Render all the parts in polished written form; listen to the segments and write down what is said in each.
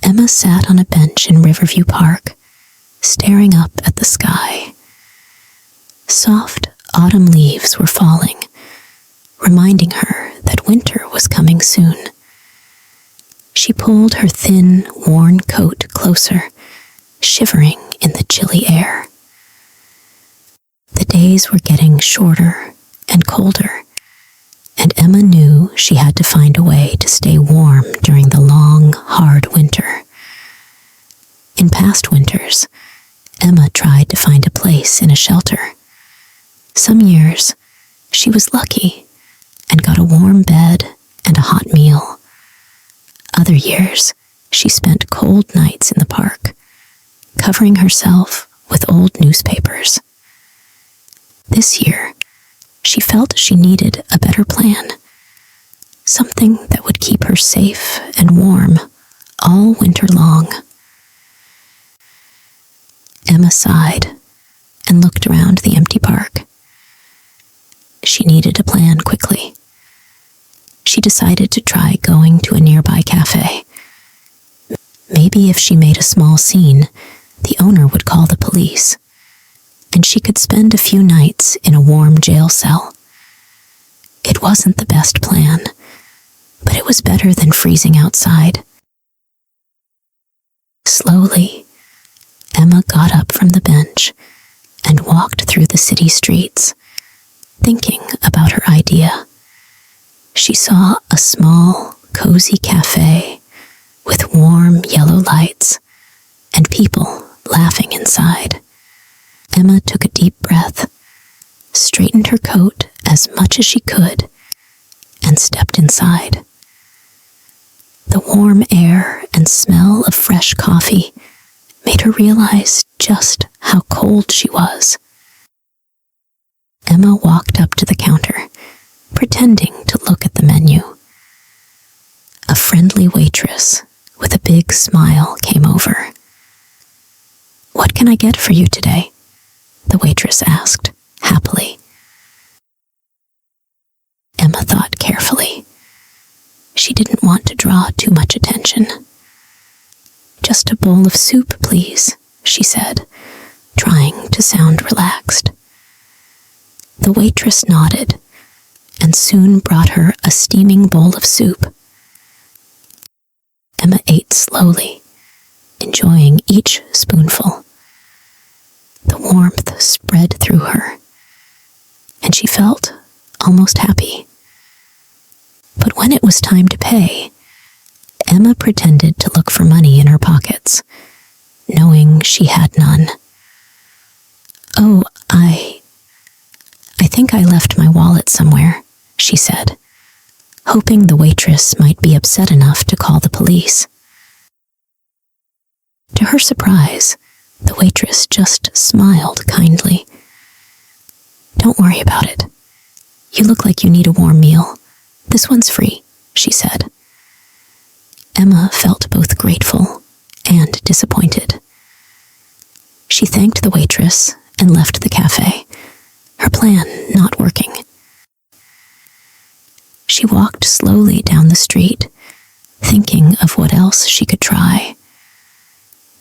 Emma sat on a bench in Riverview Park, staring up at the sky. Soft autumn leaves were falling, reminding her that winter was coming soon. She pulled her thin, worn coat closer, shivering in the chilly air. The days were getting shorter and colder, and Emma knew she had to find a way to stay warm during the long, hard winter. In past winters, Emma tried to find a place in a shelter. Some years, she was lucky and got a warm bed and a hot meal. Other years, she spent cold nights in the park, covering herself with old newspapers. This year, she felt she needed a better plan, something that would keep her safe and warm all winter long. Emma sighed and looked around the empty park. She needed a plan quickly. She decided to try going to a nearby cafe. Maybe if she made a small scene, the owner would call the police, and she could spend a few nights in a warm jail cell. It wasn't the best plan, but it was better than freezing outside. Slowly, Emma got up from the bench and walked through the city streets, thinking about her idea. She saw a small, cozy cafe with warm yellow lights and people laughing inside. Emma took a deep breath, straightened her coat as much as she could, and stepped inside. The warm air and smell of fresh coffee made her realize just how cold she was. Emma walked up to the counter, pretending to look at the menu. A friendly waitress with a big smile came over. "What can I get for you today?" the waitress asked, happily. Emma thought carefully. She didn't want to draw too much attention. "Just a bowl of soup, please," she said, trying to sound relaxed. The waitress nodded and soon brought her a steaming bowl of soup. Emma ate slowly, enjoying each spoonful. The warmth spread through her, and she felt almost happy. But when it was time to pay, Emma pretended to look for money in her pockets, knowing she had none. "Oh, I think I left my wallet somewhere," she said, hoping the waitress might be upset enough to call the police. To her surprise, the waitress just smiled kindly. "Don't worry about it. You look like you need a warm meal. This one's free," she said. Emma felt both grateful and disappointed. She thanked the waitress and left the cafe, her plan not working. She walked slowly down the street, thinking of what else she could try.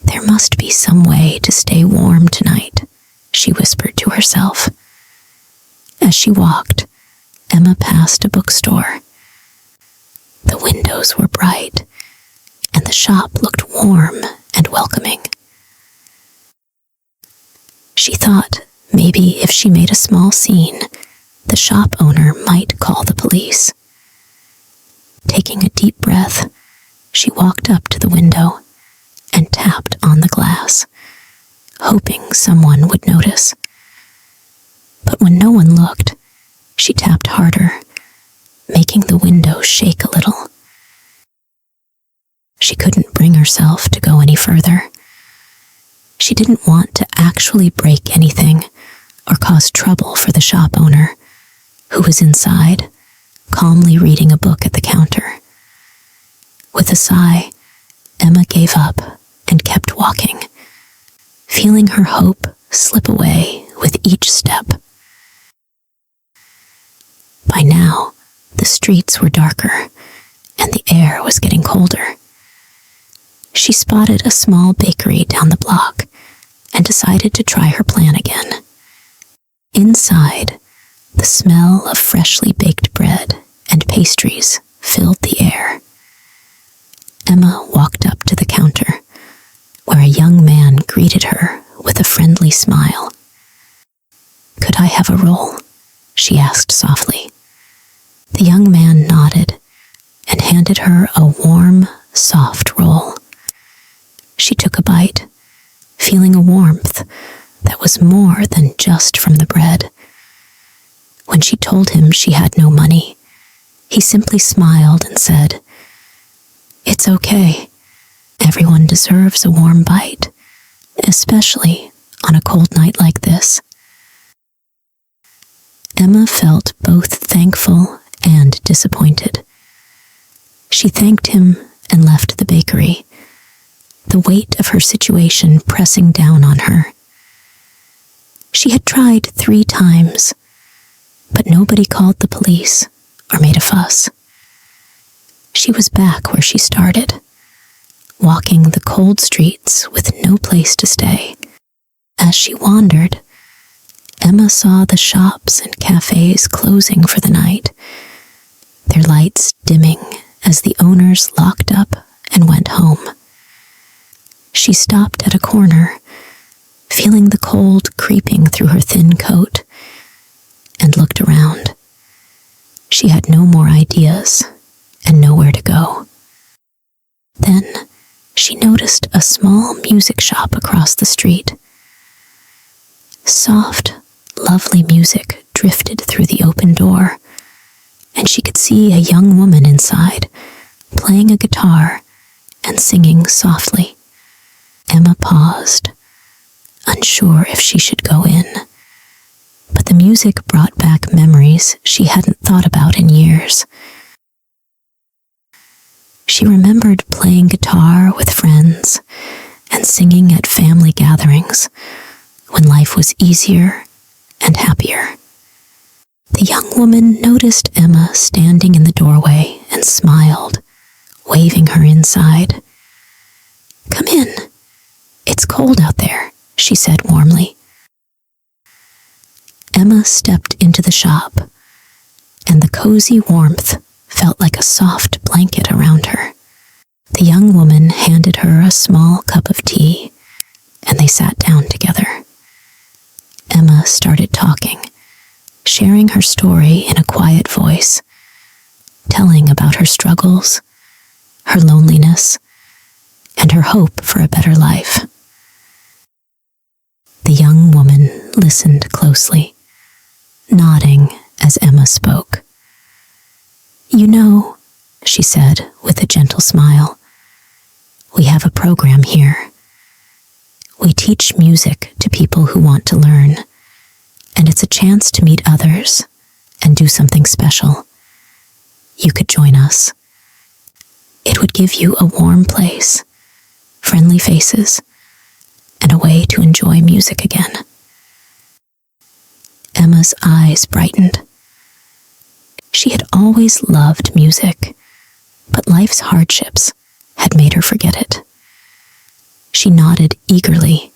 "There must be some way to stay warm tonight," she whispered to herself. As she walked, Emma passed a bookstore. The windows were bright, and the shop looked warm and welcoming. She thought maybe if she made a small scene, the shop owner might call the police. Taking a deep breath, she walked up to the window and tapped on the glass, hoping someone would notice. But when no one looked, she tapped harder, making the window shake a little. She couldn't bring herself to go any further. She didn't want to actually break anything or cause trouble for the shop owner, who was inside, calmly reading a book at the counter. With a sigh, Emma gave up and kept walking, feeling her hope slip away with each step. By now, the streets were darker and the air was getting colder. she spotted a small bakery down the block and decided to try her plan again. Inside, the smell of freshly baked bread and pastries filled the air. Emma walked up to the counter, where a young man greeted her with a friendly smile. "Could I have a roll?" she asked softly. The young man nodded and handed her a warm, soft roll. She took a bite, feeling a warmth that was more than just from the bread. When she told him she had no money, he simply smiled and said, "It's okay. Everyone deserves a warm bite, especially on a cold night like this." Emma felt both thankful and disappointed. She thanked him and left the bakery, the weight of her situation pressing down on her. She had tried 3 times, but nobody called the police or made a fuss. She was back where she started, walking the cold streets with no place to stay. As she wandered, Emma saw the shops and cafes closing for the night, their lights dimming as the owners locked up and went home. She stopped at a corner, feeling the cold creeping through her thin coat, and looked around. She had no more ideas and nowhere to go. Then she noticed a small music shop across the street. Soft, lovely music drifted through the open door, and she could see a young woman inside, playing a guitar and singing softly. Emma paused, unsure if she should go in, but the music brought back memories she hadn't thought about in years. She remembered playing guitar with friends and singing at family gatherings when life was easier and happier. The young woman noticed Emma standing in the doorway and smiled, waving her inside. "Come in. It's cold out there," she said warmly. Emma stepped into the shop, and the cozy warmth felt like a soft blanket around her. The young woman handed her a small cup of tea, and they sat down together. Emma started talking, sharing her story in a quiet voice, telling about her struggles, her loneliness, and her hope for a better life. The young woman listened closely, nodding as Emma spoke. "You know," she said with a gentle smile, "we have a program here. We teach music to people who want to learn, and it's a chance to meet others and do something special. You could join us. It would give you a warm place, friendly faces, and a way to enjoy music again." Emma's eyes brightened. She had always loved music, but life's hardships had made her forget it. She nodded eagerly,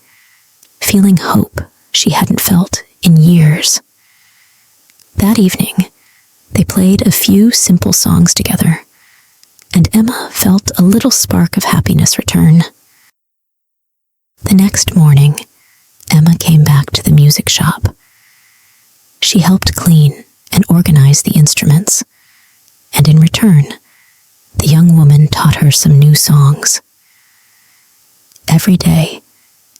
feeling hope she hadn't felt in years. That evening, they played a few simple songs together, and Emma felt a little spark of happiness return. The next morning, Emma came back to the music shop. She helped clean and organize the instruments, and in return, the young woman taught her some new songs. Every day,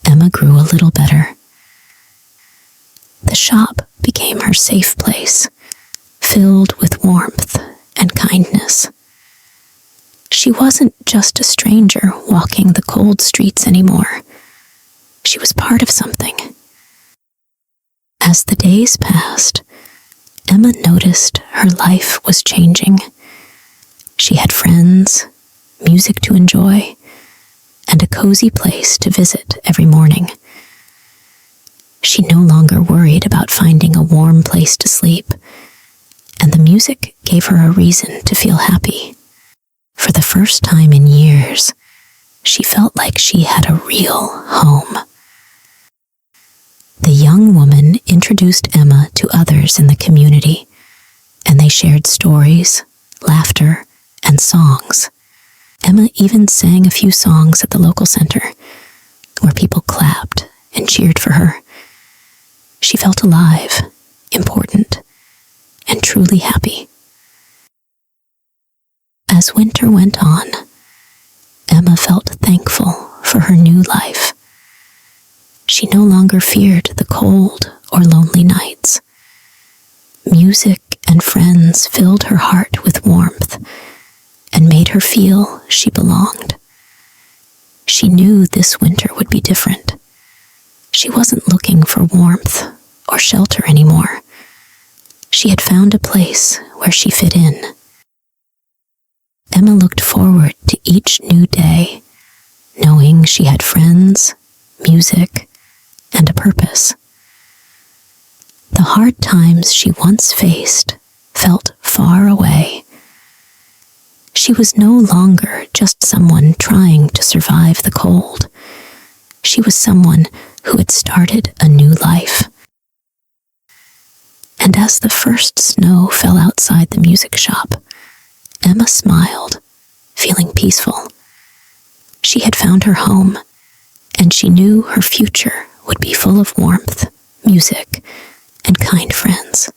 Emma grew a little better. The shop became her safe place, filled with warmth and kindness. She wasn't just a stranger walking the cold streets anymore. She was part of something. As the days passed, Emma noticed her life was changing. She had friends, music to enjoy, and a cozy place to visit every morning. She no longer worried about finding a warm place to sleep, and the music gave her a reason to feel happy. For the first time in years, she felt like she had a real home. The young woman introduced Emma to others in the community, and they shared stories, laughter, and songs. Emma even sang a few songs at the local center, where people clapped and cheered for her. She felt alive, important, and truly happy. As winter went on, Emma felt thankful for her new life. She no longer feared the cold or lonely nights. Music and friends filled her heart with warmth and made her feel she belonged. She knew this winter would be different. She wasn't looking for warmth or shelter anymore. She had found a place where she fit in. Emma looked forward to each new day, knowing she had friends, music, and a purpose. The hard times she once faced felt far away. She was no longer just someone trying to survive the cold. She was someone who had started a new life. And as the first snow fell outside the music shop, Emma smiled, feeling peaceful. She had found her home, and she knew her future would be full of warmth, music, and kind friends.